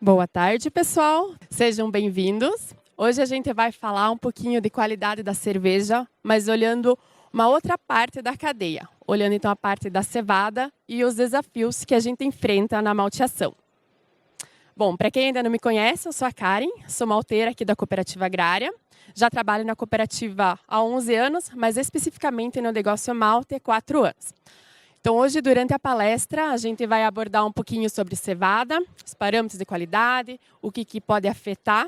Boa tarde, pessoal. Sejam bem-vindos. Hoje a gente vai falar um pouquinho de qualidade da cerveja, mas olhando uma outra parte da cadeia, olhando então a parte da cevada e os desafios que a gente enfrenta na malteação. Bom, para quem ainda não me conhece, eu sou a Karen, sou malteira aqui da Cooperativa Agrária. Já trabalho na cooperativa há 11 anos, mas especificamente no negócio malte há 4 anos. Então, hoje, durante a palestra, a gente vai abordar um pouquinho sobre cevada, os parâmetros de qualidade, o que pode afetar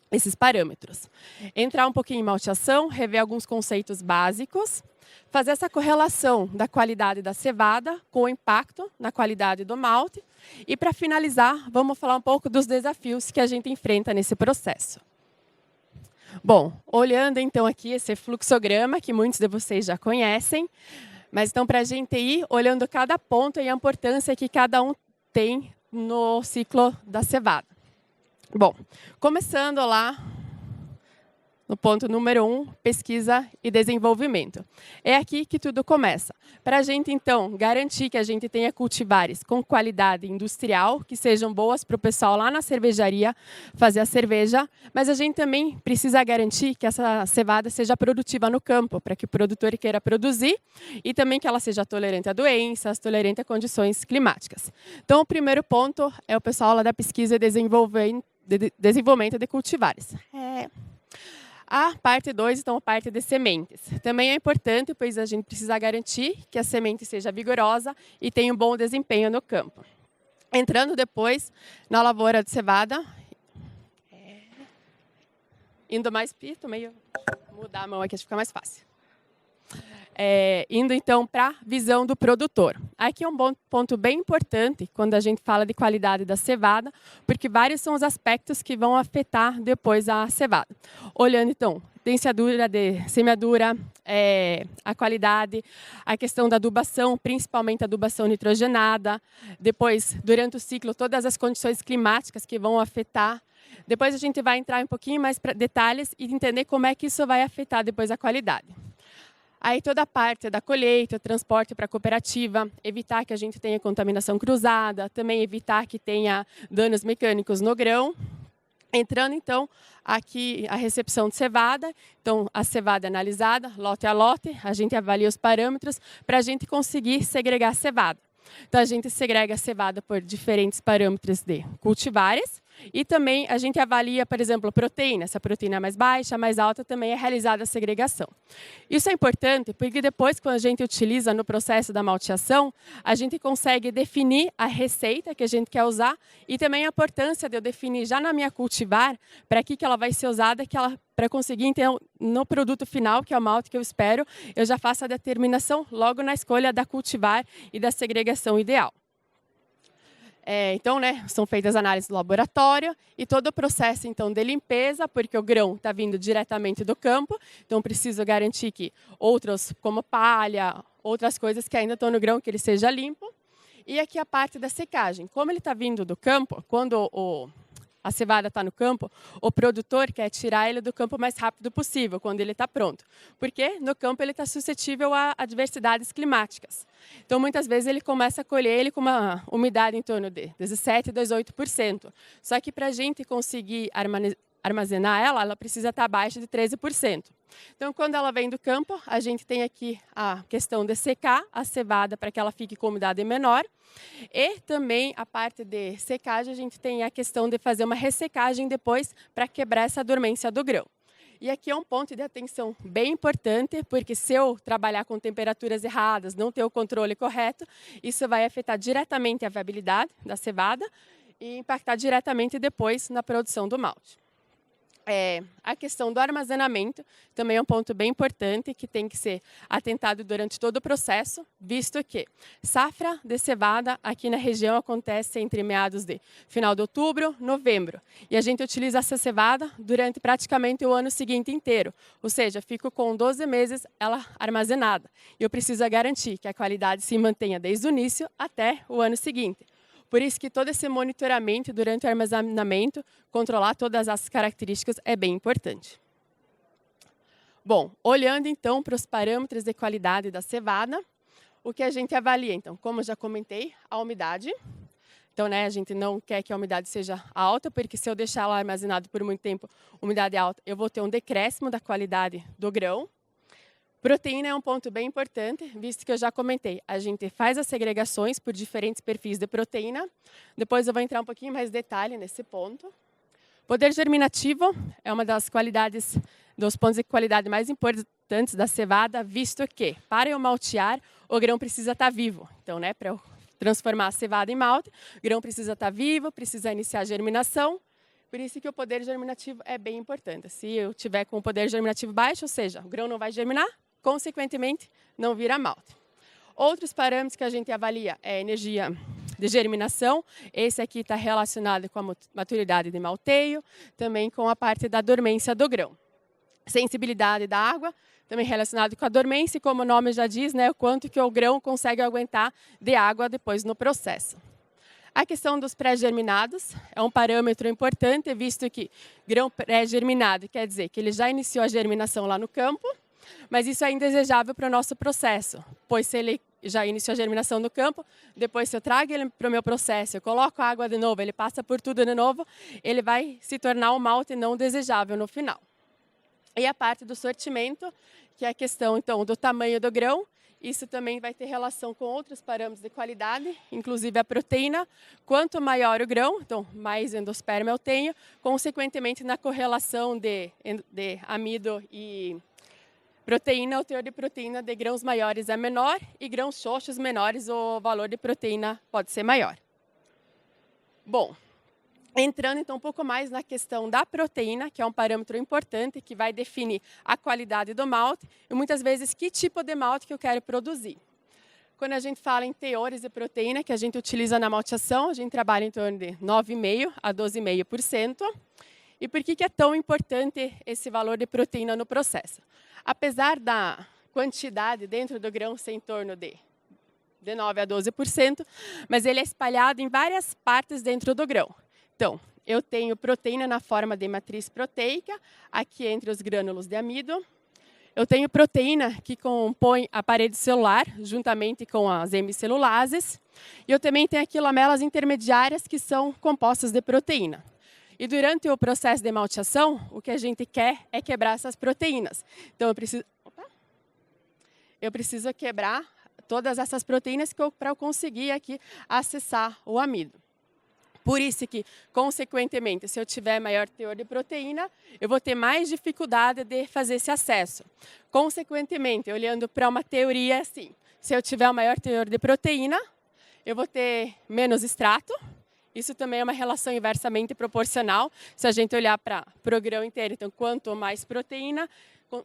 esses parâmetros. Entrar um pouquinho em malteação, rever alguns conceitos básicos, fazer essa correlação da qualidade da cevada com o impacto na qualidade do malte. E, para finalizar, vamos falar um pouco dos desafios que a gente enfrenta nesse processo. Bom, olhando então aqui esse fluxograma, que muitos de vocês já conhecem, mas então, para a gente ir olhando cada ponto e a importância que cada um tem no ciclo da cevada. Bom, começando lá no ponto número 1, pesquisa e desenvolvimento. É aqui que tudo começa. Para a gente, então, garantir que a gente tenha cultivares com qualidade industrial, que sejam boas para o pessoal lá na cervejaria fazer a cerveja, mas a gente também precisa garantir que essa cevada seja produtiva no campo, para que o produtor queira produzir e também que ela seja tolerante a doenças, tolerante a condições climáticas. Então, o primeiro ponto é o pessoal lá da pesquisa e desenvolvimento de cultivares. A parte 2, então, a parte de sementes. Também é importante, pois a gente precisa garantir que a semente seja vigorosa e tenha um bom desempenho no campo. Entrando depois na lavoura de cevada, indo mais pito, meio mudar a mão aqui, acho que fica mais fácil. Indo então para a visão do produtor. Aqui é um ponto bem importante quando a gente fala de qualidade da cevada, porque vários são os aspectos que vão afetar depois a cevada. Olhando então, densidura de semeadura, a qualidade, a questão da adubação, principalmente a adubação nitrogenada, depois, durante o ciclo, todas as condições climáticas que vão afetar. Depois a gente vai entrar um pouquinho mais para detalhes e entender como é que isso vai afetar depois a qualidade. Aí toda a parte da colheita, transporte para a cooperativa, evitar que a gente tenha contaminação cruzada, também evitar que tenha danos mecânicos no grão. Entrando então aqui a recepção de cevada, então a cevada é analisada, lote a lote, a gente avalia os parâmetros para a gente conseguir segregar a cevada. Então a gente segrega a cevada por diferentes parâmetros de cultivares e também a gente avalia, por exemplo, a proteína. Se a proteína é mais baixa, mais alta, também é realizada a segregação. Isso é importante porque depois, quando a gente utiliza no processo da malteação, a gente consegue definir a receita que a gente quer usar e também a importância de eu definir já na minha cultivar para que ela vai ser usada, para conseguir, então, no produto final, que é o malte que eu espero, eu já faço a determinação logo na escolha da cultivar e da segregação ideal. Então, são feitas análises do laboratório e todo o processo então, de limpeza, porque o grão está vindo diretamente do campo, então preciso garantir que outros, como palha, outras coisas que ainda estão no grão, que ele seja limpo. E aqui a parte da secagem. Como ele está vindo do campo, quando a cevada está no campo, o produtor quer tirar ele do campo o mais rápido possível, quando ele está pronto. Porque no campo ele está suscetível a adversidades climáticas. Então, muitas vezes, ele começa a colher ele com uma umidade em torno de 17% a 18%. Só que para a gente conseguir armazenar ela precisa estar abaixo de 13%. Então, quando ela vem do campo, a gente tem aqui a questão de secar a cevada para que ela fique com umidade menor. E também a parte de secagem, a gente tem a questão de fazer uma ressecagem depois para quebrar essa dormência do grão. E aqui é um ponto de atenção bem importante, porque se eu trabalhar com temperaturas erradas, não ter o controle correto, isso vai afetar diretamente a viabilidade da cevada e impactar diretamente depois na produção do malte. A questão do armazenamento também é um ponto bem importante que tem que ser atentado durante todo o processo, visto que safra de cevada aqui na região acontece entre meados de final de outubro, novembro. E a gente utiliza essa cevada durante praticamente o ano seguinte inteiro, ou seja, fico com 12 meses ela armazenada. E eu preciso garantir que a qualidade se mantenha desde o início até o ano seguinte. Por isso que todo esse monitoramento durante o armazenamento, controlar todas as características é bem importante. Bom, olhando então para os parâmetros de qualidade da cevada, o que a gente avalia? Então, como eu já comentei, a umidade, Então, né, a gente não quer que a umidade seja alta, porque se eu deixar ela armazenado por muito tempo, umidade alta, eu vou ter um decréscimo da qualidade do grão. Proteína é um ponto bem importante, visto que eu já comentei. A gente faz as segregações por diferentes perfis de proteína. Depois eu vou entrar um pouquinho mais em detalhe nesse ponto. Poder germinativo é uma das qualidades, dos pontos de qualidade mais importantes da cevada, visto que, para eu maltear, o grão precisa estar vivo. Então, né, para eu transformar a cevada em malte, o grão precisa estar vivo, precisa iniciar a germinação. Por isso que o poder germinativo é bem importante. Se eu tiver com o poder germinativo baixo, ou seja, o grão não vai germinar, consequentemente, não vira malte. Outros parâmetros que a gente avalia é a energia de germinação. Esse aqui está relacionado com a maturidade de malteio, também com a parte da dormência do grão. Sensibilidade da água, também relacionado com a dormência, e como o nome já diz, né, o quanto que o grão consegue aguentar de água depois no processo. A questão dos pré-germinados é um parâmetro importante, visto que grão pré-germinado quer dizer que ele já iniciou a germinação lá no campo, mas isso é indesejável para o nosso processo, pois se ele já iniciou a germinação no campo, depois se eu trago ele para o meu processo, eu coloco a água de novo, ele passa por tudo de novo, ele vai se tornar um malte não desejável no final. E a parte do sortimento, que é a questão então do tamanho do grão, isso também vai ter relação com outros parâmetros de qualidade, inclusive a proteína. Quanto maior o grão, então mais endosperma eu tenho, consequentemente na correlação de amido e proteína, o teor de proteína de grãos maiores é menor e grãos xoxos menores, o valor de proteína pode ser maior. Bom, entrando então um pouco mais na questão da proteína, que é um parâmetro importante que vai definir a qualidade do malte e muitas vezes que tipo de malte que eu quero produzir. Quando a gente fala em teores de proteína que a gente utiliza na malteação, a gente trabalha em torno de 9,5% a 12,5%. E por que é tão importante esse valor de proteína no processo? Apesar da quantidade dentro do grão ser em torno de 9% a 12%, mas ele é espalhado em várias partes dentro do grão. Então, eu tenho proteína na forma de matriz proteica, aqui entre os grânulos de amido. Eu tenho proteína que compõe a parede celular, juntamente com as hemicelulases. E eu também tenho aqui lamelas intermediárias, que são compostas de proteína. E durante o processo de malteação, o que a gente quer é quebrar essas proteínas. Então, eu preciso quebrar todas essas proteínas para eu conseguir aqui acessar o amido. Por isso que, consequentemente, se eu tiver maior teor de proteína, eu vou ter mais dificuldade de fazer esse acesso. Consequentemente, olhando para uma teoria assim, se eu tiver um maior teor de proteína, eu vou ter menos extrato. Isso também é uma relação inversamente proporcional. Se a gente olhar para o grão inteiro, então, quanto mais proteína,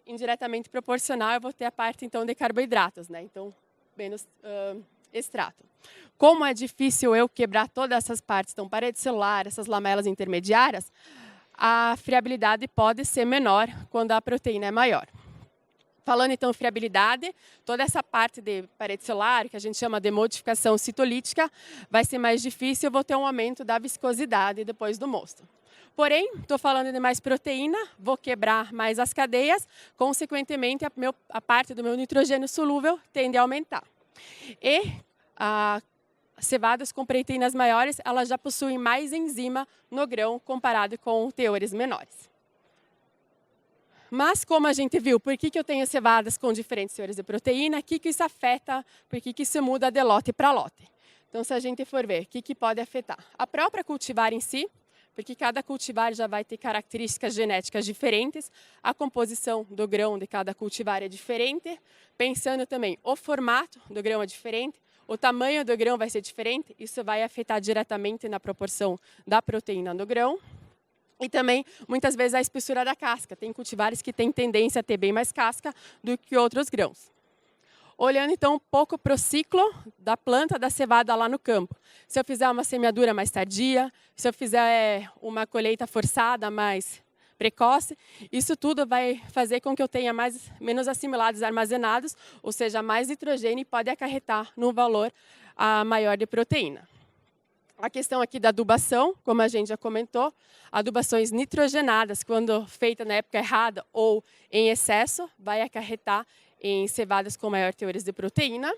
indiretamente proporcional, eu vou ter a parte então de carboidratos, né? Então, menos extrato. Como é difícil eu quebrar todas essas partes, então parede celular, essas lamelas intermediárias, a friabilidade pode ser menor quando a proteína é maior. Falando então em friabilidade, toda essa parte de parede celular, que a gente chama de modificação citolítica, vai ser mais difícil, eu vou ter um aumento da viscosidade depois do mosto. Porém, estou falando de mais proteína, vou quebrar mais as cadeias, consequentemente a parte do meu nitrogênio solúvel tende a aumentar. E cevadas com proteínas maiores, elas já possuem mais enzima no grão comparado com teores menores. Mas, como a gente viu, por que eu tenho cevadas com diferentes teores de proteína, o que isso afeta, por que isso muda de lote para lote? Então, se a gente for ver, o que pode afetar? A própria cultivar em si, porque cada cultivar já vai ter características genéticas diferentes, a composição do grão de cada cultivar é diferente, pensando também, o formato do grão é diferente, o tamanho do grão vai ser diferente, isso vai afetar diretamente na proporção da proteína no grão. E também, muitas vezes, a espessura da casca. Tem cultivares que têm tendência a ter bem mais casca do que outros grãos. Olhando, então, um pouco para o ciclo da planta da cevada lá no campo. Se eu fizer uma semeadura mais tardia, se eu fizer uma colheita forçada mais precoce, isso tudo vai fazer com que eu tenha menos assimilados armazenados, ou seja, mais nitrogênio, e pode acarretar num valor maior de proteína. A questão aqui da adubação, como a gente já comentou, adubações nitrogenadas, quando feita na época errada ou em excesso, vai acarretar em cevadas com maior teores de proteína.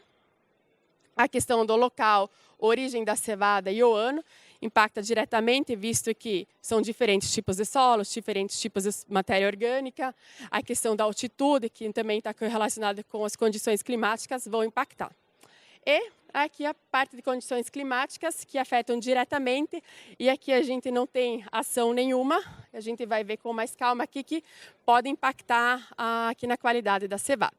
A questão do local, origem da cevada e o ano impacta diretamente, visto que são diferentes tipos de solos, diferentes tipos de matéria orgânica. A questão da altitude, que também está relacionada com as condições climáticas, vão impactar. E aqui a parte de condições climáticas que afetam diretamente, e aqui a gente não tem ação nenhuma, a gente vai ver com mais calma aqui que pode impactar aqui na qualidade da cevada.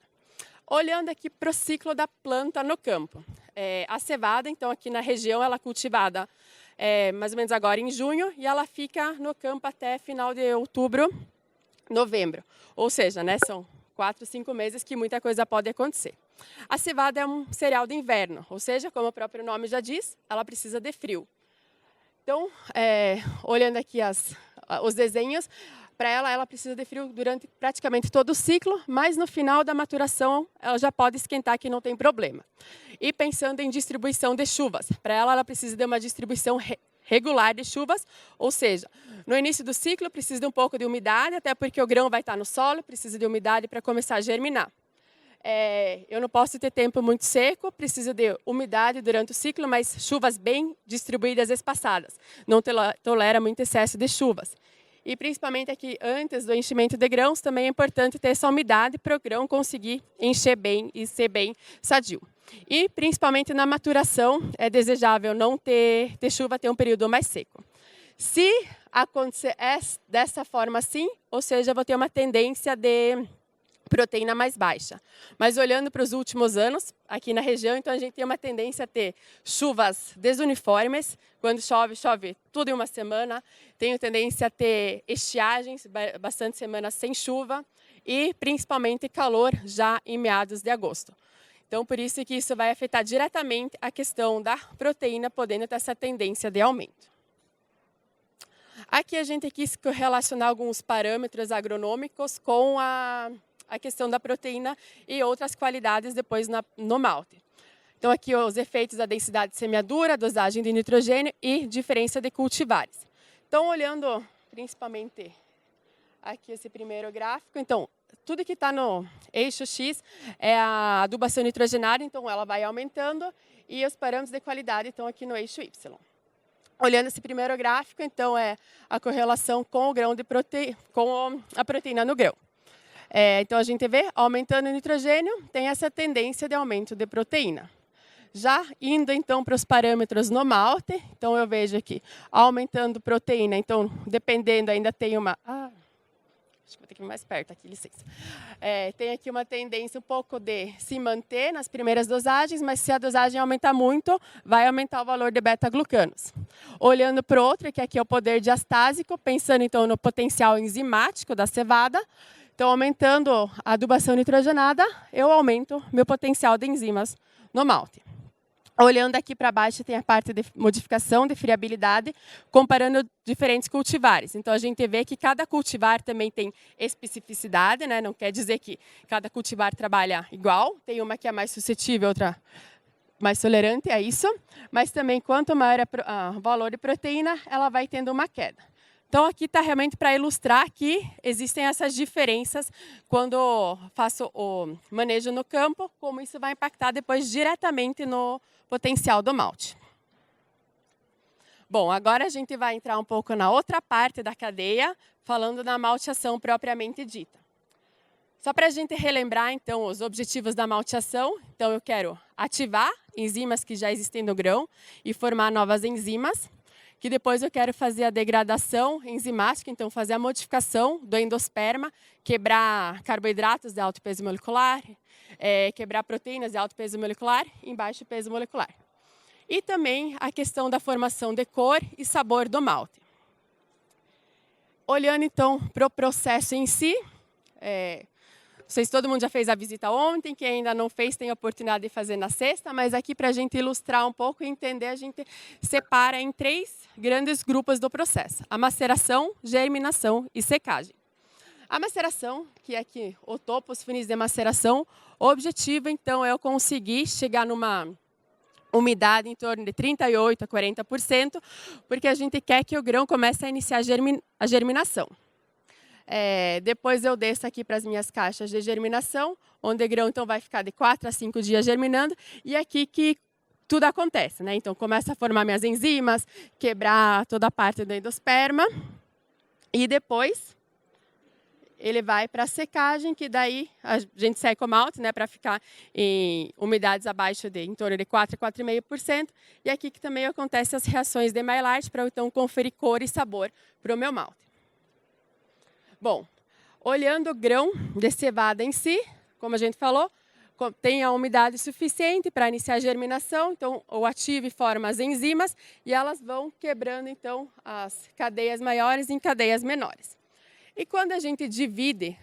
Olhando aqui para o ciclo da planta no campo. A cevada, então aqui na região, ela é cultivada mais ou menos agora em junho e ela fica no campo até final de outubro, novembro. Ou seja, né, são 4, 5 meses que muita coisa pode acontecer. A cevada é um cereal de inverno, ou seja, como o próprio nome já diz, ela precisa de frio. Então, olhando aqui os desenhos, para ela precisa de frio durante praticamente todo o ciclo, mas no final da maturação ela já pode esquentar que não tem problema. E pensando em distribuição de chuvas, para ela precisa de uma distribuição regular de chuvas, ou seja, no início do ciclo precisa de um pouco de umidade, até porque o grão vai estar no solo, precisa de umidade para começar a germinar. Eu não posso ter tempo muito seco, preciso de umidade durante o ciclo, mas chuvas bem distribuídas e espaçadas. Não tolera muito excesso de chuvas. E principalmente aqui, antes do enchimento de grãos, também é importante ter essa umidade para o grão conseguir encher bem e ser bem sadio. E principalmente na maturação, é desejável não ter chuva, ter um período mais seco. Se acontecer dessa forma assim, ou seja, eu vou ter uma tendência de proteína mais baixa. Mas olhando para os últimos anos, aqui na região, então a gente tem uma tendência a ter chuvas desuniformes. Quando chove, chove tudo em uma semana. Tenho tendência a ter estiagens, bastante semanas sem chuva. E principalmente calor já em meados de agosto. Então, por isso que isso vai afetar diretamente a questão da proteína, podendo ter essa tendência de aumento. Aqui a gente quis relacionar alguns parâmetros agronômicos com a questão da proteína e outras qualidades depois no malte. Então aqui os efeitos da densidade de semeadura, dosagem de nitrogênio e diferença de cultivares. Então olhando principalmente aqui esse primeiro gráfico, então tudo que está no eixo X é a adubação nitrogenária, então ela vai aumentando e os parâmetros de qualidade estão aqui no eixo Y. Olhando esse primeiro gráfico, então é a correlação com o grão de com a proteína no grão. Então a gente vê, aumentando o nitrogênio, tem essa tendência de aumento de proteína. Já indo então para os parâmetros no malte, então eu vejo aqui, aumentando proteína, então dependendo ainda tem uma... acho que vou ter que ir mais perto aqui, licença. Tem aqui uma tendência um pouco de se manter nas primeiras dosagens, mas se a dosagem aumentar muito, vai aumentar o valor de beta-glucanos. Olhando para o outro, que aqui é o poder diastásico, pensando então no potencial enzimático da cevada, então aumentando a adubação nitrogenada, eu aumento meu potencial de enzimas no malte. Olhando aqui para baixo, tem a parte de modificação de friabilidade, comparando diferentes cultivares. Então, a gente vê que cada cultivar também tem especificidade, né? Não quer dizer que cada cultivar trabalha igual. Tem uma que é mais suscetível, outra mais tolerante a isso. Mas também, quanto maior o valor de proteína, ela vai tendo uma queda. Então, aqui está realmente para ilustrar que existem essas diferenças quando faço o manejo no campo, como isso vai impactar depois diretamente no potencial do malte. Bom, agora a gente vai entrar um pouco na outra parte da cadeia, falando da malteação propriamente dita. Só para a gente relembrar, então, os objetivos da malteação. Então, eu quero ativar enzimas que já existem no grão e formar novas enzimas, que depois eu quero fazer a degradação enzimática, então fazer a modificação do endosperma, quebrar carboidratos de alto peso molecular, quebrar proteínas de alto peso molecular em baixo peso molecular. E também a questão da formação de cor e sabor do malte. Olhando então para o processo em si, não sei se todo mundo já fez a visita ontem, quem ainda não fez tem a oportunidade de fazer na sexta, mas aqui para a gente ilustrar um pouco e entender, a gente separa em 3 grandes grupos do processo: a maceração, germinação e secagem. A maceração, que é aqui o topo, os finis de maceração, o objetivo então é eu conseguir chegar numa umidade em torno de 38% a 40%, porque a gente quer que o grão comece a iniciar a germinação. Depois eu desço aqui para as minhas caixas de germinação, onde o grão então vai ficar de 4 a 5 dias germinando, e aqui que tudo acontece, né? Então, começa a formar minhas enzimas, quebrar toda a parte do endosperma. E depois, ele vai para a secagem, que daí a gente seca o malte, né? Para ficar em umidades abaixo de, em torno de 4 a 4,5%. E aqui que também acontecem as reações de Maillard, para eu, então, conferir cor e sabor para o meu malte. Bom, olhando o grão de cevada em si, como a gente falou, tem a umidade suficiente para iniciar a germinação, então o ativo forma as enzimas e elas vão quebrando então as cadeias maiores em cadeias menores. E quando a gente divide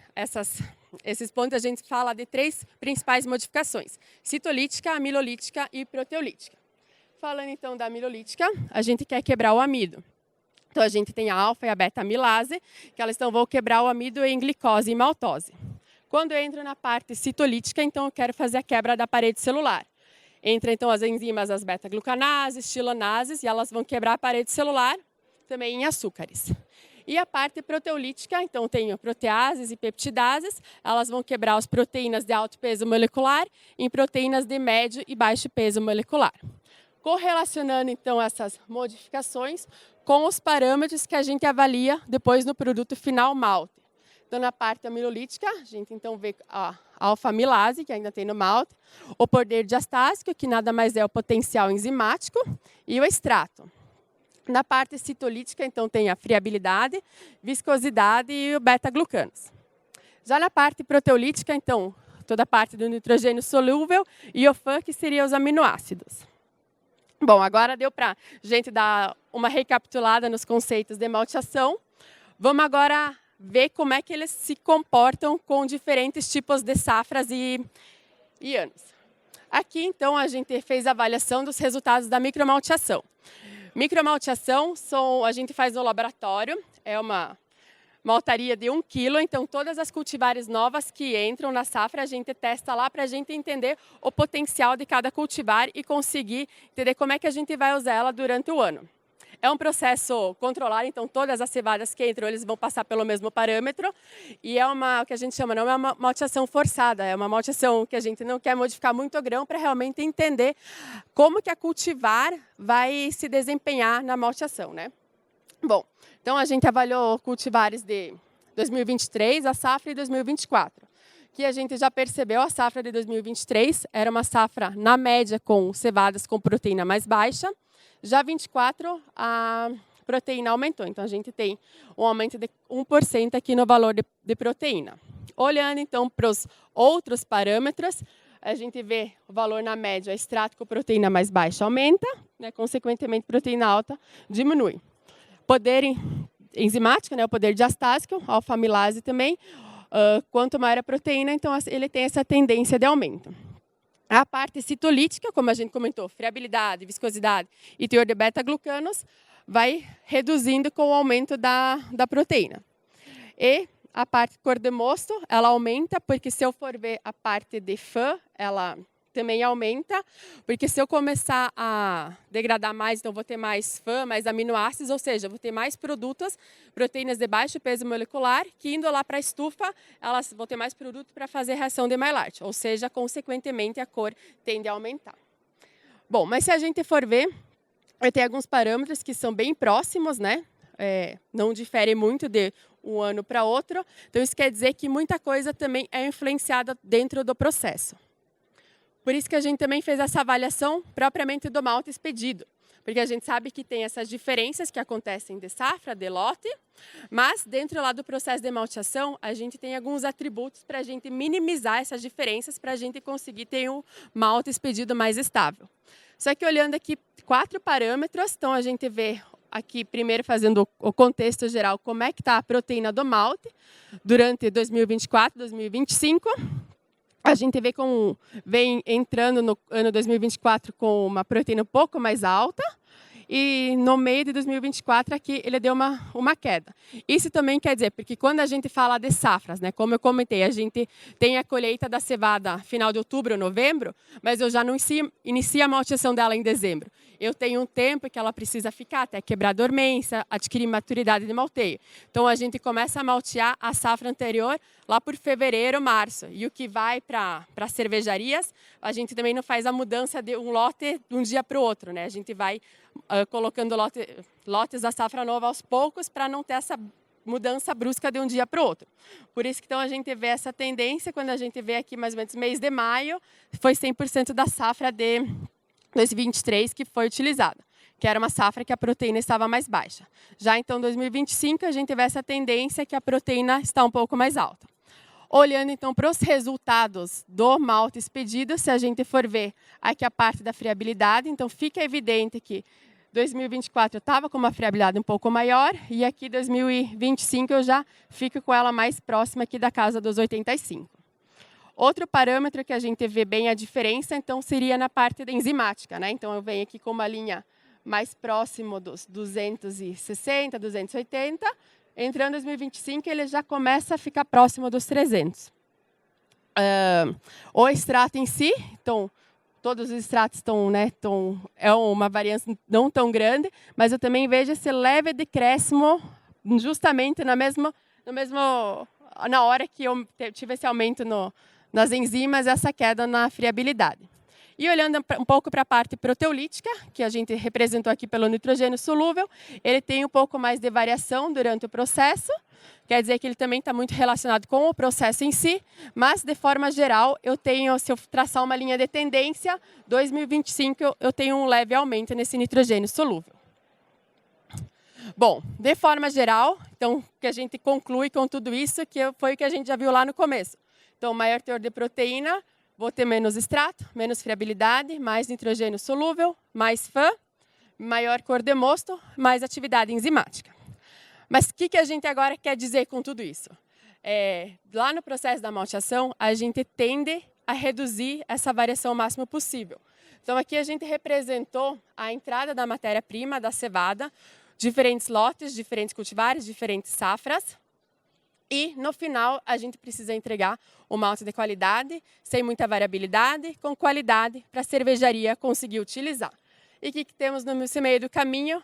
esses pontos, a gente fala de 3 principais modificações: citolítica, amilolítica e proteolítica. Falando então da amilolítica, a gente quer quebrar o amido. Então a gente tem a alfa e a beta-amilase, que elas vão quebrar o amido em glicose e maltose. Quando eu entro na parte citolítica, então eu quero fazer a quebra da parede celular. Entra então as enzimas, as beta-glucanases, xilonases, e elas vão quebrar a parede celular também em açúcares. E a parte proteolítica, então tenho proteases e peptidases, elas vão quebrar as proteínas de alto peso molecular em proteínas de médio e baixo peso molecular. Correlacionando então essas modificações com os parâmetros que a gente avalia depois no produto final malte. Então, na parte amilolítica, a gente então vê a alfa-amilase, que ainda tem no malte, o poder diastásico, que nada mais é o potencial enzimático, e o extrato. Na parte citolítica, então, tem a friabilidade, viscosidade e o beta-glucanos. Já na parte proteolítica, então, toda a parte do nitrogênio solúvel e o FAN, que seriam os aminoácidos. Bom, agora deu para a gente dar uma recapitulada nos conceitos de malteação. Vamos agora ver como é que eles se comportam com diferentes tipos de safras e anos. Aqui, então, a gente fez a avaliação dos resultados da micromalteação. Micromalteação a gente faz no laboratório, é uma maltaria de 1 kg, então todas as cultivares novas que entram na safra, a gente testa lá para a gente entender o potencial de cada cultivar e conseguir entender como é que a gente vai usar ela durante o ano. É um processo controlado, então todas as cevadas que entram, eles vão passar pelo mesmo parâmetro. E é o que a gente chama, não é uma malteação forçada, é uma malteação que a gente não quer modificar muito o grão para realmente entender como que a cultivar vai se desempenhar na malteação, né? Bom, então a gente avaliou cultivares de 2023, a safra e 2024. Que a gente já percebeu, a safra de 2023 era uma safra, na média, com cevadas com proteína mais baixa. Já 24, a proteína aumentou. Então, a gente tem um aumento de 1% aqui no valor de proteína. Olhando, então, para os outros parâmetros, a gente vê o valor na média, extrato com proteína mais baixa aumenta, né, consequentemente, proteína alta diminui. Poder enzimático, né, o poder diastásico, alfa-amilase também, quanto maior a proteína, então ele tem essa tendência de aumento. A parte citolítica, como a gente comentou, friabilidade, viscosidade e teor de beta-glucanos, vai reduzindo com o aumento da proteína. E a parte cor de mosto, ela aumenta, porque se eu for ver a parte de FAN, ela também aumenta, porque se eu começar a degradar mais, então vou ter mais FAN, mais aminoácidos, ou seja, vou ter mais produtos, proteínas de baixo peso molecular, que indo lá para a estufa, elas vão ter mais produto para fazer reação de Maillard, ou seja, consequentemente a cor tende a aumentar. Bom, mas se a gente for ver, eu tenho alguns parâmetros que são bem próximos, né? Não difere muito de um ano para outro, então isso quer dizer que muita coisa também é influenciada dentro do processo. Por isso que a gente também fez essa avaliação propriamente do malte expedido, porque a gente sabe que tem essas diferenças que acontecem de safra, de lote, mas dentro lá do processo de malteação, a gente tem alguns atributos para a gente minimizar essas diferenças, para a gente conseguir ter um malte expedido mais estável. Só que olhando aqui 4 parâmetros, então a gente vê aqui primeiro fazendo o contexto geral, como é que está a proteína do malte durante 2024, 2025, a gente vê como vem entrando no ano 2024 com uma proteína um pouco mais alta e no meio de 2024 aqui ele deu uma queda. Isso também quer dizer, porque quando a gente fala de safras, né, como eu comentei, a gente tem a colheita da cevada final de outubro, novembro, mas eu já não inicio a malteação dela em dezembro. eu tenho um tempo que ela precisa ficar até quebrar a dormência, adquirir maturidade de malteio. Então, a gente começa a maltear a safra anterior lá por fevereiro, março. E o que vai para as cervejarias, a gente também não faz a mudança de um lote de um dia para o outro, né? A gente vai colocando lotes da safra nova aos poucos para não ter essa mudança brusca de um dia para o outro. Por isso que então a gente vê essa tendência, quando a gente vê aqui mais ou menos mês de maio, foi 100% da safra de 2023 que foi utilizada, que era uma safra que a proteína estava mais baixa. Já então em 2025 a gente vê essa tendência que a proteína está um pouco mais alta. Olhando então para os resultados do malte expedido, se a gente for ver aqui a parte da friabilidade, então fica evidente que 2024 eu estava com uma friabilidade um pouco maior e aqui 2025 eu já fico com ela mais próxima aqui da casa dos 85. Outro parâmetro que a gente vê bem a diferença, então, seria na parte enzimática, né? Então, eu venho aqui com uma linha mais próximo dos 260, 280. Entrando em 2025, ele já começa a ficar próximo dos 300. O extrato em si, então, todos os extratos estão, né, é uma variância não tão grande, mas eu também vejo esse leve decréscimo justamente na hora que eu tive esse aumento nas enzimas, essa queda na friabilidade. E olhando um pouco para a parte proteolítica, que a gente representou aqui pelo nitrogênio solúvel, ele tem um pouco mais de variação durante o processo, quer dizer que ele também está muito relacionado com o processo em si, mas de forma geral, se eu traçar uma linha de tendência, 2025 eu tenho um leve aumento nesse nitrogênio solúvel. Bom, de forma geral, então, o que a gente conclui com tudo isso, que foi o que a gente já viu lá no começo. Então, maior teor de proteína, vou ter menos extrato, menos friabilidade, mais nitrogênio solúvel, mais FAM, maior cor de mosto, mais atividade enzimática. Mas o que a gente agora quer dizer com tudo isso? Lá no processo da malteação, a gente tende a reduzir essa variação o máximo possível. Então, aqui a gente representou a entrada da matéria-prima, da cevada, diferentes lotes, diferentes cultivares, diferentes safras. E, no final, a gente precisa entregar o malte de qualidade, sem muita variabilidade, com qualidade, para a cervejaria conseguir utilizar. E o que temos no meio do caminho?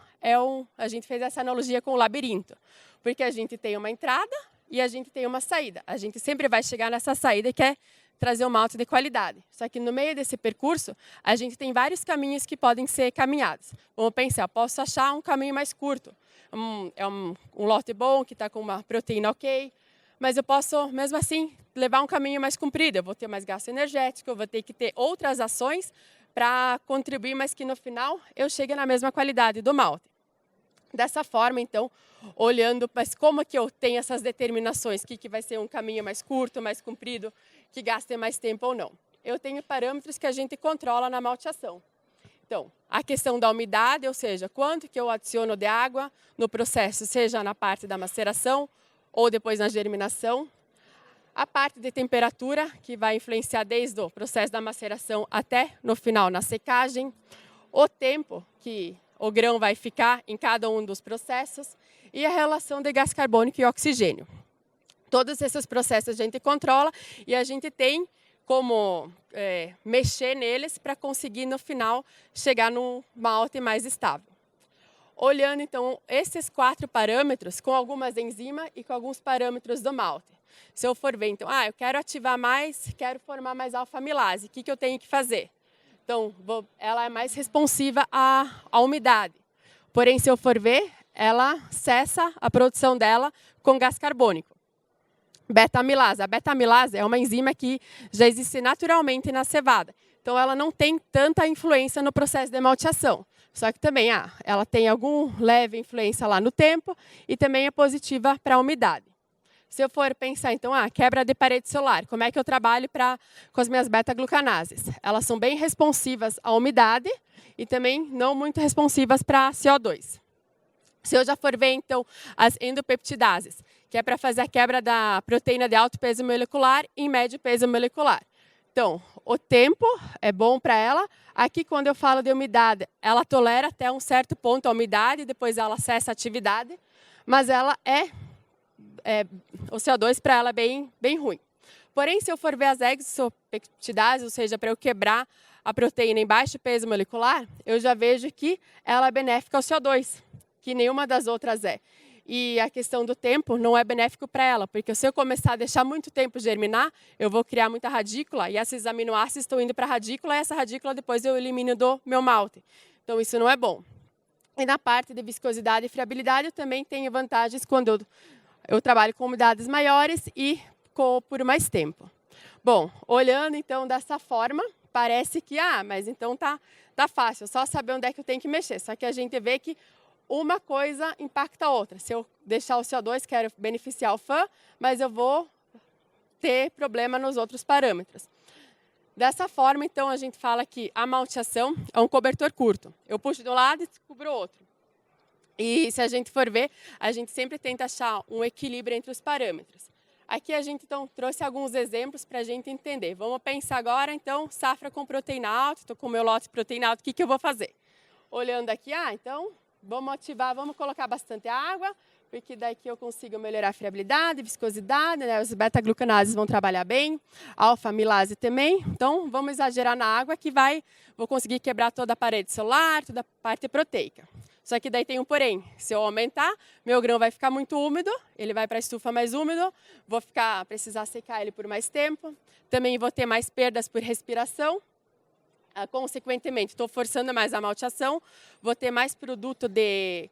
A gente fez essa analogia com o labirinto, porque a gente tem uma entrada e a gente tem uma saída. A gente sempre vai chegar nessa saída e quer trazer um malte de qualidade. Só que no meio desse percurso, a gente tem vários caminhos que podem ser caminhados. Vamos pensar, posso achar um caminho mais curto. Um lote bom, que está com uma proteína ok, mas eu posso, mesmo assim, levar um caminho mais comprido. Eu vou ter mais gasto energético, eu vou ter que ter outras ações para contribuir, mas que no final eu chegue na mesma qualidade do malte. Dessa forma, então, olhando, mas como que eu tenho essas determinações, que vai ser um caminho mais curto, mais comprido, que gaste mais tempo ou não? Eu tenho parâmetros que a gente controla na malteação. Então, a questão da umidade, ou seja, quanto que eu adiciono de água no processo, seja na parte da maceração ou depois na germinação. A parte de temperatura, que vai influenciar desde o processo da maceração até no final na secagem. O tempo que o grão vai ficar em cada um dos processos e a relação de gás carbônico e oxigênio. Todos esses processos a gente controla e a gente tem como mexer neles para conseguir, no final, chegar num malte mais estável. Olhando, então, esses 4 parâmetros, com algumas enzimas e com alguns parâmetros do malte. Se eu for ver, então, eu quero ativar mais, quero formar mais alfa-amilase, o que eu tenho que fazer? Então, ela é mais responsiva à umidade. Porém, se eu for ver, ela cessa a produção dela com gás carbônico. Beta-amilase. A beta-amilase é uma enzima que já existe naturalmente na cevada. Então, ela não tem tanta influência no processo de malteação. Só que também ela tem alguma leve influência lá no tempo e também é positiva para a umidade. Se eu for pensar, então, quebra de parede solar, como é que eu trabalho com as minhas beta-glucanases? Elas são bem responsivas à umidade e também não muito responsivas para CO2. Se eu já for ver, então, as endopeptidases, que é para fazer a quebra da proteína de alto peso molecular em médio peso molecular. Então, o tempo é bom para ela. Aqui, quando eu falo de umidade, ela tolera até um certo ponto a umidade, depois ela cessa a atividade, mas ela o CO2 para ela é bem ruim. Porém, se eu for ver as exopeptidases, ou seja, para eu quebrar a proteína em baixo peso molecular, eu já vejo que ela é benéfica ao CO2, que nenhuma das outras é. E a questão do tempo não é benéfico para ela, porque se eu começar a deixar muito tempo germinar, eu vou criar muita radícula, e esses aminoácidos estão indo para a radícula, e essa radícula depois eu elimino do meu malte. Então isso não é bom. E na parte de viscosidade e friabilidade, eu também tenho vantagens quando eu trabalho com umidades maiores e por mais tempo. Bom, olhando então dessa forma, parece que, mas então tá fácil, só saber onde é que eu tenho que mexer. Só que a gente vê que uma coisa impacta a outra. Se eu deixar o CO2, quero beneficiar o FAM, mas eu vou ter problema nos outros parâmetros. Dessa forma, então, a gente fala que a malteação é um cobertor curto. Eu puxo de um lado e cubro o outro. E se a gente for ver, a gente sempre tenta achar um equilíbrio entre os parâmetros. Aqui a gente então trouxe alguns exemplos para a gente entender. Vamos pensar agora, então, safra com proteína alta, estou com o meu lote de proteína alta, o que eu vou fazer? Olhando aqui, então, vamos ativar, vamos colocar bastante água, porque daqui eu consigo melhorar a friabilidade, viscosidade, né? Os beta-glucanases vão trabalhar bem, a alfa-amilase também. Então, vamos exagerar na água que vou conseguir quebrar toda a parede celular, toda a parte proteica. Só que daí tem um porém, se eu aumentar, meu grão vai ficar muito úmido, ele vai para a estufa mais úmido, vou precisar secar ele por mais tempo, também vou ter mais perdas por respiração, consequentemente estou forçando mais a malteação, vou ter mais produto de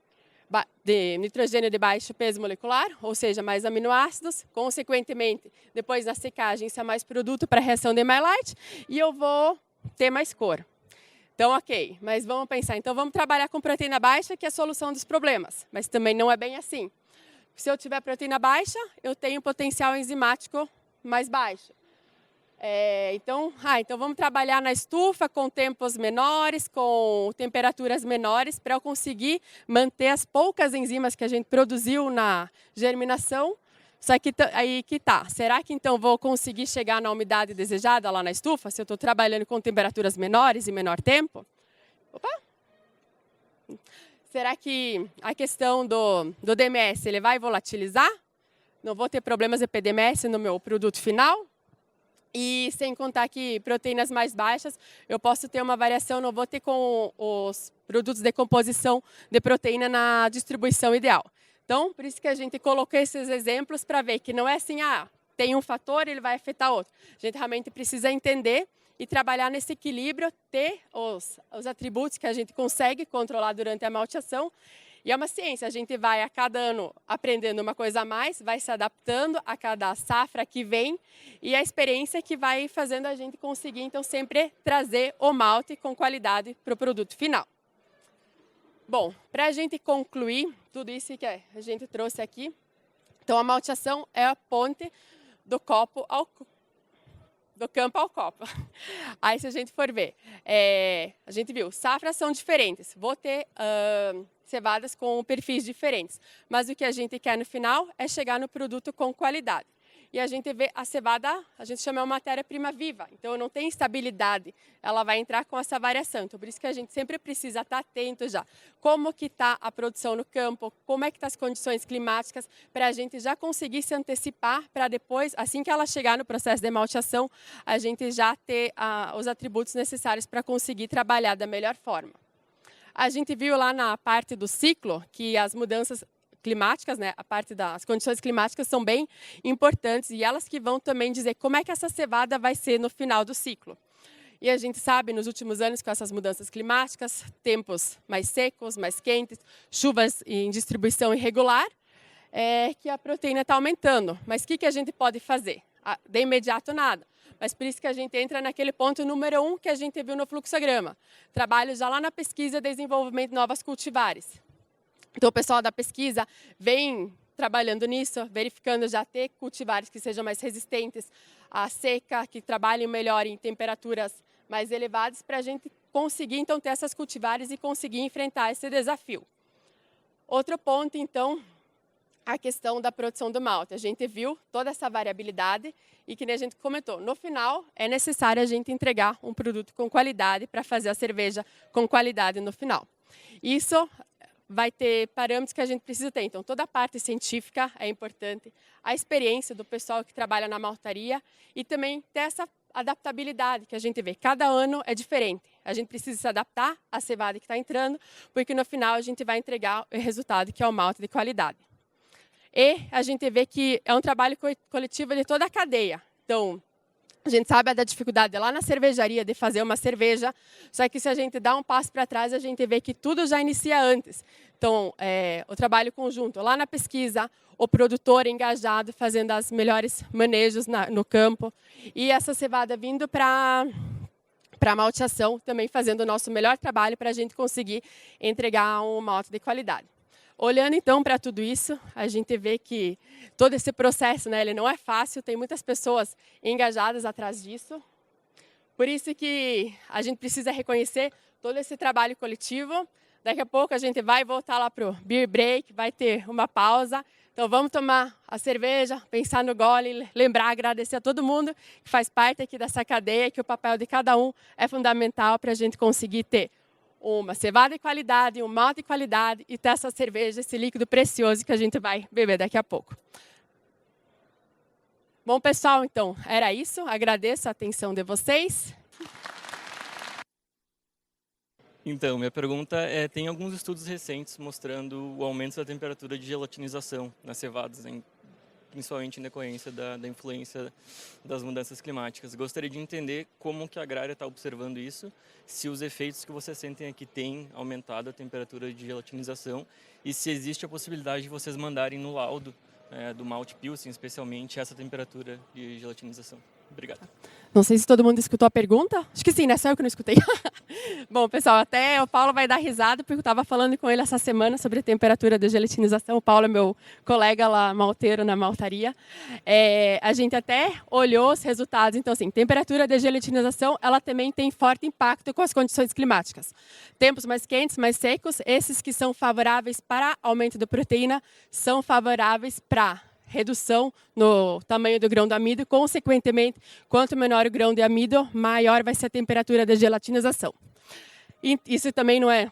nitrogênio de baixo peso molecular, ou seja, mais aminoácidos, consequentemente, depois da secagem, isso é mais produto para a reação de Maillard e eu vou ter mais cor. Então, ok, mas vamos pensar, então vamos trabalhar com proteína baixa, que é a solução dos problemas, mas também não é bem assim. Se eu tiver proteína baixa, eu tenho potencial enzimático mais baixo. Então vamos trabalhar na estufa com tempos menores, com temperaturas menores, para eu conseguir manter as poucas enzimas que a gente produziu na germinação. Só que aí que tá. Será que então vou conseguir chegar na umidade desejada lá na estufa, se eu estou trabalhando com temperaturas menores e menor tempo? Opa! Será que a questão do DMS ele vai volatilizar? Não vou ter problemas de PDMS no meu produto final? E sem contar que proteínas mais baixas, eu posso ter uma variação, não vou ter com os produtos de composição de proteína na distribuição ideal. Então, por isso que a gente colocou esses exemplos para ver que não é assim, tem um fator, ele vai afetar outro. A gente realmente precisa entender e trabalhar nesse equilíbrio, ter os atributos que a gente consegue controlar durante a malteação. E é uma ciência, a gente vai a cada ano aprendendo uma coisa a mais, vai se adaptando a cada safra que vem e a experiência que vai fazendo a gente conseguir, então, sempre trazer o malte com qualidade para o produto final. Bom, para a gente concluir tudo isso que a gente trouxe aqui, então a malteação é a ponte do campo ao copo. Aí se a gente for ver, a gente viu, safras são diferentes, vou ter cevadas com perfis diferentes, mas o que a gente quer no final é chegar no produto com qualidade. E a gente vê a cevada, a gente chama de matéria-prima viva, então não tem estabilidade, ela vai entrar com essa variação. Então por isso que a gente sempre precisa estar atento já, como que está a produção no campo, como é que estão as condições climáticas, para a gente já conseguir se antecipar, para depois, assim que ela chegar no processo de malteação, a gente já ter os atributos necessários para conseguir trabalhar da melhor forma. A gente viu lá na parte do ciclo que as mudanças climáticas, né, a parte das condições climáticas são bem importantes e elas que vão também dizer como é que essa cevada vai ser no final do ciclo. E a gente sabe, nos últimos anos, com essas mudanças climáticas, tempos mais secos, mais quentes, chuvas em distribuição irregular, que a proteína está aumentando. Mas o que a gente pode fazer? De imediato, nada. Mas por isso que a gente entra naquele ponto número 1 que a gente viu no fluxograma. Trabalho já lá na pesquisa e desenvolvimento de novas cultivares. Então, o pessoal da pesquisa vem trabalhando nisso, verificando já ter cultivares que sejam mais resistentes à seca, que trabalhem melhor em temperaturas mais elevadas, para a gente conseguir, então, ter essas cultivares e conseguir enfrentar esse desafio. Outro ponto, então, a questão da produção do malte. A gente viu toda essa variabilidade e, que nem a gente comentou, no final é necessário a gente entregar um produto com qualidade para fazer a cerveja com qualidade no final. Isso vai ter parâmetros que a gente precisa ter. Então, toda a parte científica é importante, a experiência do pessoal que trabalha na maltaria e também ter adaptabilidade que a gente vê. Cada ano é diferente. A gente precisa se adaptar à cevada que está entrando, porque no final a gente vai entregar o resultado que é o malte de qualidade. E a gente vê que é um trabalho coletivo de toda a cadeia. Então, a gente sabe da dificuldade lá na cervejaria de fazer uma cerveja, só que se a gente dá um passo para trás, a gente vê que tudo já inicia antes. Então, o trabalho conjunto lá na pesquisa, o produtor engajado, fazendo os melhores manejos no campo, e essa cevada vindo para a malteação, também fazendo o nosso melhor trabalho para a gente conseguir entregar um malte de qualidade. Olhando então para tudo isso, a gente vê que todo esse processo, né, ele não é fácil, tem muitas pessoas engajadas atrás disso. Por isso que a gente precisa reconhecer todo esse trabalho coletivo. Daqui a pouco a gente vai voltar lá para o beer break, vai ter uma pausa. Então vamos tomar a cerveja, pensar no gole, lembrar, agradecer a todo mundo que faz parte aqui dessa cadeia, que o papel de cada um é fundamental para a gente conseguir ter uma cevada de qualidade, um malte de qualidade e ter essa cerveja, esse líquido precioso que a gente vai beber daqui a pouco. Bom, pessoal, então, era isso. Agradeço a atenção de vocês. Então, minha pergunta é, tem alguns estudos recentes mostrando o aumento da temperatura de gelatinização nas cevadas, principalmente em decorrência da influência das mudanças climáticas. Gostaria de entender como que a Agrária está observando isso, se os efeitos que vocês sentem aqui têm aumentado a temperatura de gelatinização e se existe a possibilidade de vocês mandarem no laudo do malte Pilsen, especialmente, essa temperatura de gelatinização. Obrigado. Não sei se todo mundo escutou a pergunta. Acho que sim, né? Só eu que não escutei. Bom, pessoal, até o Paulo vai dar risada, porque eu estava falando com ele essa semana sobre a temperatura de gelatinização. O Paulo é meu colega lá, malteiro, na maltaria. A gente até olhou os resultados. Então, assim, temperatura de gelatinização, ela também tem forte impacto com as condições climáticas. Tempos mais quentes, mais secos, esses que são favoráveis para aumento da proteína, são favoráveis para redução no tamanho do grão de amido, consequentemente, quanto menor o grão de amido, maior vai ser a temperatura da gelatinização. E isso também não é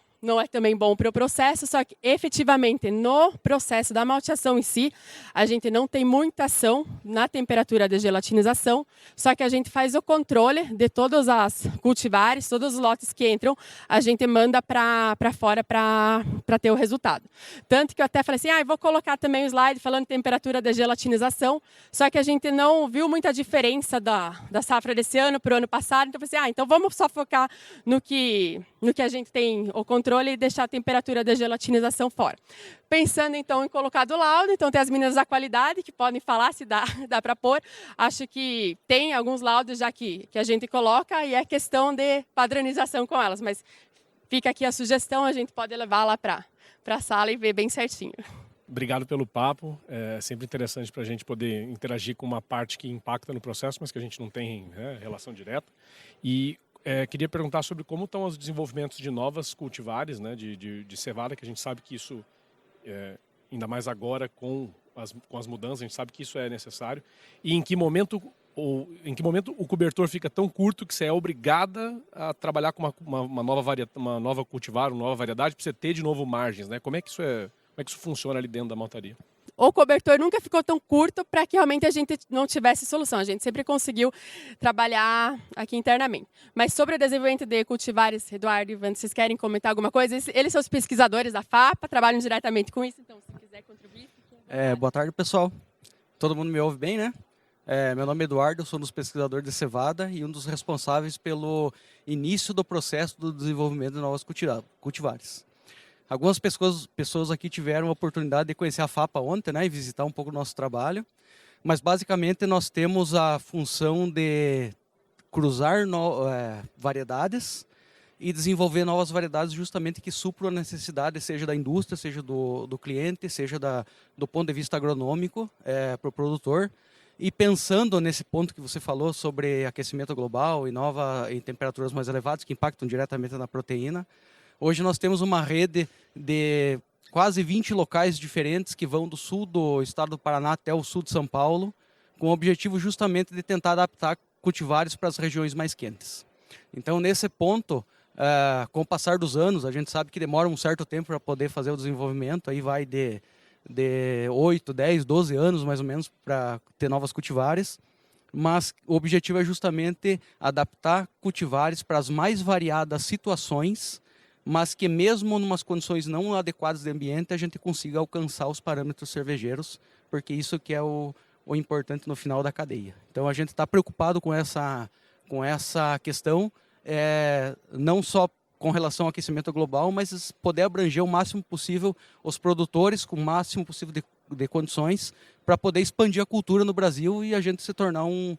também bom para o processo, só que efetivamente no processo da malteação em si, a gente não tem muita ação na temperatura de gelatinização, só que a gente faz o controle de todos os cultivares, todos os lotes que entram, a gente manda para fora para ter o resultado. Tanto que eu até falei assim, vou colocar também o slide falando de temperatura de gelatinização, só que a gente não viu muita diferença da safra desse ano para o ano passado, então eu falei assim, então vamos só focar no que a gente tem o controle e deixar a temperatura da gelatinização fora. Pensando, então, em colocar do laudo, então tem as meninas da qualidade que podem falar se dá para pôr. Acho que tem alguns laudos já que a gente coloca e é questão de padronização com elas, mas fica aqui a sugestão, a gente pode levar lá para a sala e ver bem certinho. Obrigado pelo papo, é sempre interessante para a gente poder interagir com uma parte que impacta no processo, mas que a gente não tem relação direta. E queria perguntar sobre como estão os desenvolvimentos de novas cultivares, né, de cevada, que a gente sabe que isso, ainda mais agora com as mudanças, a gente sabe que isso é necessário. E em que momento o cobertor fica tão curto que você é obrigada a trabalhar com uma nova cultivar, uma nova variedade, para você ter de novo margens, né? Como é que isso funciona ali dentro da maltaria? O cobertor nunca ficou tão curto para que realmente a gente não tivesse solução. A gente sempre conseguiu trabalhar aqui internamente. Mas sobre o desenvolvimento de cultivares, Eduardo e Ivan, vocês querem comentar alguma coisa? Eles são os pesquisadores da FAPA, trabalham diretamente com isso, então se quiser contribuir. Boa tarde, pessoal. Todo mundo me ouve bem, né? Meu nome é Eduardo, eu sou um dos pesquisadores de cevada e um dos responsáveis pelo início do processo do desenvolvimento de novas cultivares. Algumas pessoas aqui tiveram a oportunidade de conhecer a FAPA ontem, né, e visitar um pouco o nosso trabalho, mas basicamente nós temos a função de cruzar variedades e desenvolver novas variedades justamente que supram a necessidade, seja da indústria, seja do cliente, seja do ponto de vista agronômico para o produtor. E pensando nesse ponto que você falou sobre aquecimento global e temperaturas mais elevadas que impactam diretamente na proteína, hoje nós temos uma rede de quase 20 locais diferentes que vão do sul do estado do Paraná até o sul de São Paulo, com o objetivo justamente de tentar adaptar cultivares para as regiões mais quentes. Então, nesse ponto, com o passar dos anos, a gente sabe que demora um certo tempo para poder fazer o desenvolvimento, aí vai de 8, 10, 12 anos mais ou menos para ter novas cultivares. mas o objetivo é justamente adaptar cultivares para as mais variadas situações, mas que mesmo em umas condições não adequadas de ambiente, a gente consiga alcançar os parâmetros cervejeiros, porque isso que é o importante no final da cadeia. Então a gente está preocupado com essa questão, não só com relação ao aquecimento global, mas poder abranger o máximo possível os produtores com o máximo possível de condições para poder expandir a cultura no Brasil e a gente se tornar um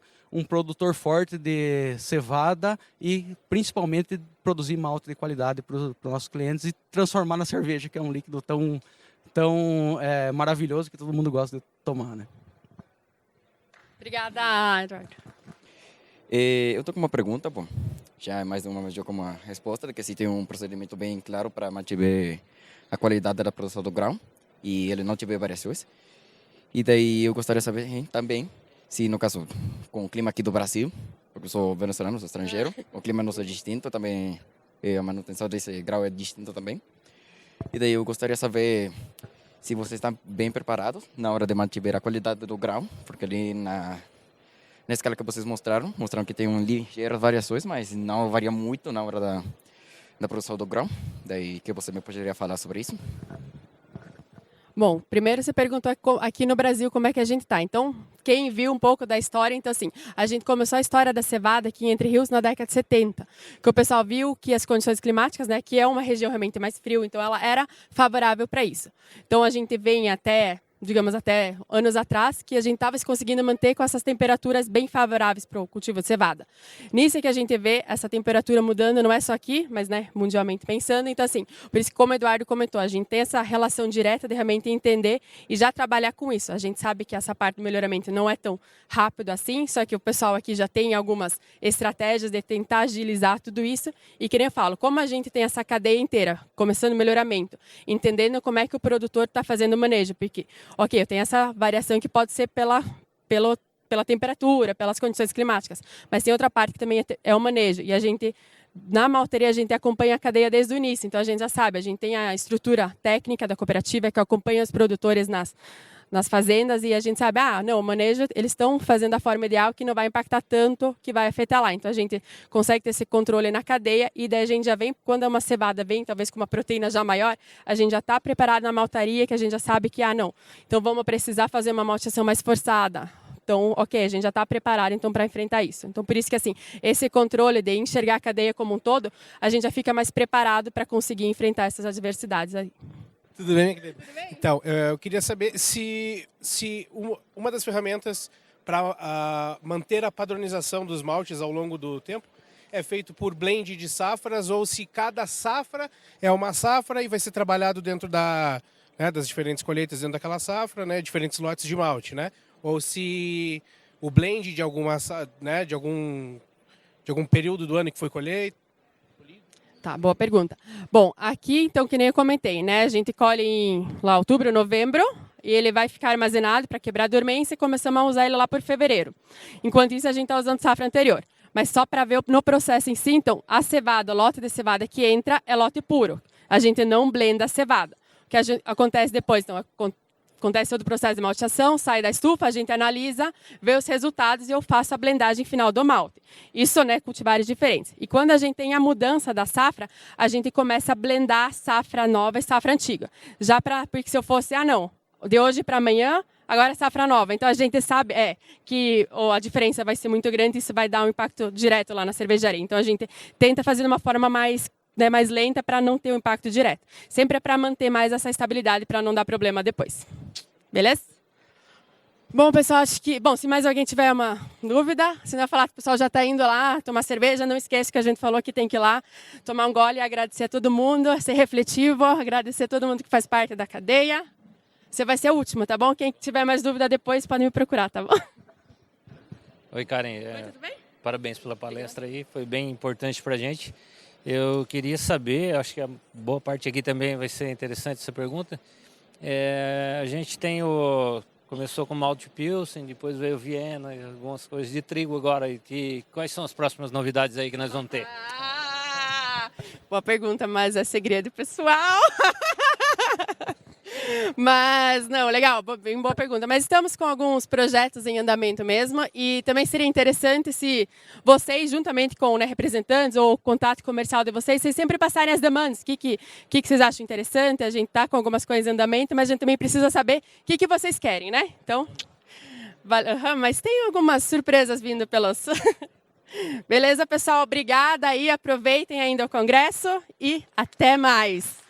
produtor forte de cevada e principalmente produzir malte de qualidade para os nossos clientes e transformar na cerveja, que é um líquido tão maravilhoso que todo mundo gosta de tomar, né? Obrigada, Eduardo. Eu estou com uma pergunta, bom, já é mais de uma vez com uma resposta, de que se tem um procedimento bem claro para manter a qualidade da produção do grão e ele não tiver variações. E daí eu gostaria de saber também se, no caso, com o clima aqui do Brasil, porque eu sou venezuelano, sou estrangeiro, o clima nosso é distinto também, a manutenção desse grau é distinta também. E daí eu gostaria de saber se vocês estão bem preparados na hora de manter a qualidade do grão, porque ali na escala que vocês mostraram que tem ligeiras variações, mas não varia muito na hora da produção do grão. Daí que você me poderia falar sobre isso? Bom, primeiro você perguntou aqui no Brasil como é que a gente está. Então, quem viu um pouco da história, então assim, a gente começou a história da cevada aqui em Entre Rios na década de 70, que o pessoal viu que as condições climáticas, né, que é uma região realmente mais frio, então ela era favorável para isso. Então a gente vem até anos atrás, que a gente estava conseguindo manter com essas temperaturas bem favoráveis para o cultivo de cevada. Nisso é que a gente vê essa temperatura mudando, não é só aqui, mas mundialmente pensando. Então, assim, por isso que, como o Eduardo comentou, a gente tem essa relação direta de realmente entender e já trabalhar com isso. A gente sabe que essa parte do melhoramento não é tão rápido assim, só que o pessoal aqui já tem algumas estratégias de tentar agilizar tudo isso. E que nem eu falo, como a gente tem essa cadeia inteira, começando o melhoramento, entendendo como é que o produtor está fazendo o manejo, porque ok, eu tenho essa variação que pode ser pela temperatura, pelas condições climáticas, mas tem outra parte que também é o manejo. E a gente, na malteria, a gente acompanha a cadeia desde o início, então a gente já sabe, a gente tem a estrutura técnica da cooperativa que acompanha os produtores nas fazendas e a gente sabe, não, o manejo, eles estão fazendo da forma ideal que não vai impactar tanto, que vai afetar lá. Então a gente consegue ter esse controle na cadeia e daí a gente já vem, quando uma cevada vem, talvez com uma proteína já maior, a gente já está preparado na maltaria, que a gente já sabe que, não, então vamos precisar fazer uma malteação mais forçada. Então, ok, a gente já está preparado então para enfrentar isso. Então, por isso que assim, esse controle de enxergar a cadeia como um todo, a gente já fica mais preparado para conseguir enfrentar essas adversidades aí. Tudo bem, Guilherme? Então, eu queria saber se uma das ferramentas para manter a padronização dos maltes ao longo do tempo é feito por blend de safras ou se cada safra é uma safra e vai ser trabalhado dentro das diferentes colheitas dentro daquela safra, né, diferentes lotes de malte, né? Ou se o blend de algum período do ano que foi colheita. Tá, boa pergunta. Bom, aqui, então, que nem eu comentei, né? A gente colhe em outubro, novembro, e ele vai ficar armazenado para quebrar a dormência e começamos a usar ele lá por fevereiro. Enquanto isso, a gente está usando safra anterior. Mas só para ver no processo em si, então, a cevada, o lote de cevada que entra é lote puro. A gente não blenda a cevada. O que acontece depois, então, acontece todo o processo de malteação, sai da estufa, a gente analisa, vê os resultados e eu faço a blendagem final do malte. Isso, né, cultivares diferentes. E quando a gente tem a mudança da safra, a gente começa a blendar safra nova e safra antiga. Porque se eu fosse, não, de hoje para amanhã, agora é safra nova. Então a gente sabe que a diferença vai ser muito grande e isso vai dar um impacto direto lá na cervejaria. Então a gente tenta fazer de uma forma mais lenta para não ter um impacto direto. Sempre é para manter mais essa estabilidade, para não dar problema depois. Beleza? Bom, pessoal, acho que... Bom, se mais alguém tiver uma dúvida, se não falar que o pessoal já está indo lá tomar cerveja, não esquece que a gente falou que tem que ir lá tomar um gole e agradecer a todo mundo, ser refletivo, agradecer a todo mundo que faz parte da cadeia. Você vai ser o último, tá bom? Quem tiver mais dúvida depois pode me procurar, tá bom? Oi, Karen. Tudo bem? Parabéns pela palestra aí, foi bem importante para a gente. Eu queria saber, acho que a boa parte aqui também vai ser interessante essa pergunta. A gente começou com malte Pilsen, depois veio Viena, algumas coisas de trigo agora. Quais são as próximas novidades aí que nós vamos ter? Boa pergunta, mas é segredo pessoal. Mas, não, legal, bem boa pergunta. Mas estamos com alguns projetos em andamento mesmo e também seria interessante se vocês, juntamente com, né, representantes ou contato comercial de vocês sempre passarem as demandas. O que vocês acham interessante? A gente está com algumas coisas em andamento, mas a gente também precisa saber o que vocês querem, né? Então, mas tem algumas surpresas vindo pelos... Beleza, pessoal? Obrigada aí, aproveitem ainda o congresso e até mais!